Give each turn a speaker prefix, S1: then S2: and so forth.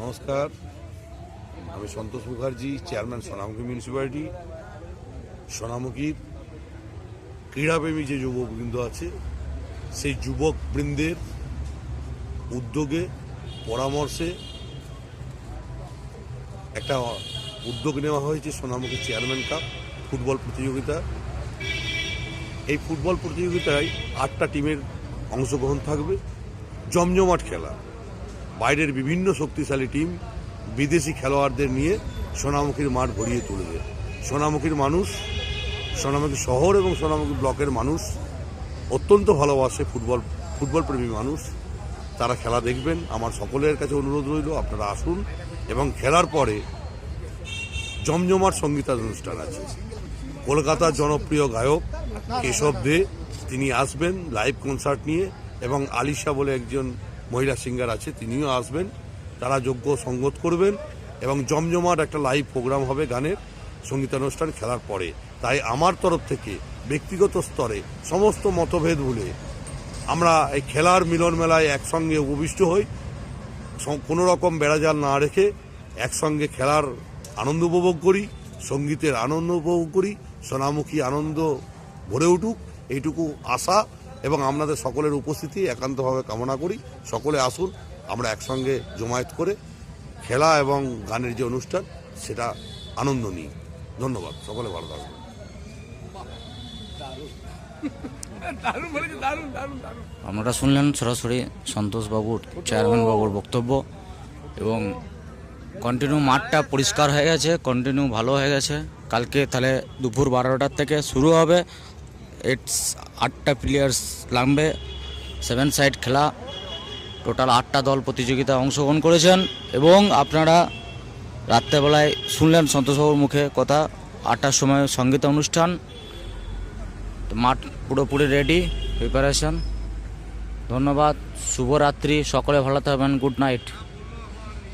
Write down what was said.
S1: নমস্কার, আমি সন্তোষ Mukherjee, chairman Sonamukhi municipality. সোনামুখীর ক্রীড়াপ্রেমী যে যুবকবৃন্দ আছে, সেই যুবকবৃন্দের উদ্যোগে পরামর্শে একটা উদ্যোগ নেওয়া হয়েছে সোনামুখী চেয়ারম্যান কাপ ফুটবল প্রতিযোগিতা। এই ফুটবল প্রতিযোগিতায় 8টা টিমের অংশগ্রহণ থাকবে। জমজমাট খেলা, বাইরের বিভিন্ন শক্তিশালী টিম বিদেশি খেলোয়াড়দের নিয়ে সোনামুখীর মাঠ ভরিয়ে তুলবে। সোনামুখীর মানুষ, সোনামুখী শহর এবং সোনামুখী ব্লকের মানুষ অত্যন্ত ভালোবাসে ফুটবল প্রেমী মানুষ। তারা খেলা দেখবেন। আমার সকলের কাছে অনুরোধ রইল, আপনারা আসুন। এবং খেলার পরে জমজমাট সঙ্গীতানুষ্ঠান আছে। কলকাতার জনপ্রিয় গায়ক কেশব দে তিনি আসবেন লাইভ কনসার্ট নিয়ে, এবং আলিশা বলে একজন মহিলা সিঙ্গার আছে, তিনিও আসবেন। তারা যোগ্য সঙ্গত করবেন এবং জমজমাট একটা লাইভ প্রোগ্রাম হবে গানের সঙ্গীতানুষ্ঠান খেলার পরে। তাই আমার তরফ থেকে ব্যক্তিগত স্তরে সমস্ত মতভেদ ভুলে আমরা এই খেলার মিলন মেলায় একসঙ্গে উপবিষ্ট হই। কোনো রকম বেড়াজাল না রেখে একসঙ্গে খেলার আনন্দ উপভোগ করি, সঙ্গীতের আনন্দ উপভোগ করি, সোনামুখী আনন্দ ভরে উঠুক, এইটুকু আশা এবং আপনাদের সকলের উপস্থিতি একান্তভাবে কামনা করি। সকলে আসুন, আমরা একসঙ্গে জমায়েত করে খেলা এবং গানের যে অনুষ্ঠান সেটা আনন্দ নিই। ধন্যবাদ, সকলে ভালো থাকবেন।
S2: আপনারা শুনলেন সরাসরি সন্তোষ বাবুর, চেয়ারম্যান বাবুর বক্তব্য। এবং কন্টিনিউ মাঠটা পরিষ্কার হয়ে গেছে, কন্টিনিউ ভালো হয়ে গেছে। কালকে তাহলে দুপুর 12টার থেকে শুরু হবে। 8টা প্লেয়ার্স লাগবে, 7 সাইড খেলা। টোটাল 8টা দল প্রতিযোগিতায় অংশগ্রহণ করেছেন। এবং আপনারা রাত্রেবেলায় শুনলেন সন্তোষবাবুর মুখে কথা, 8টার সময় সঙ্গীত অনুষ্ঠান। মাঠ পুরোপুরি রেডি, প্রিপারেশন। ধন্যবাদ, শুভরাত্রি, সকলে ভালো থাকবেন, গুড নাইট।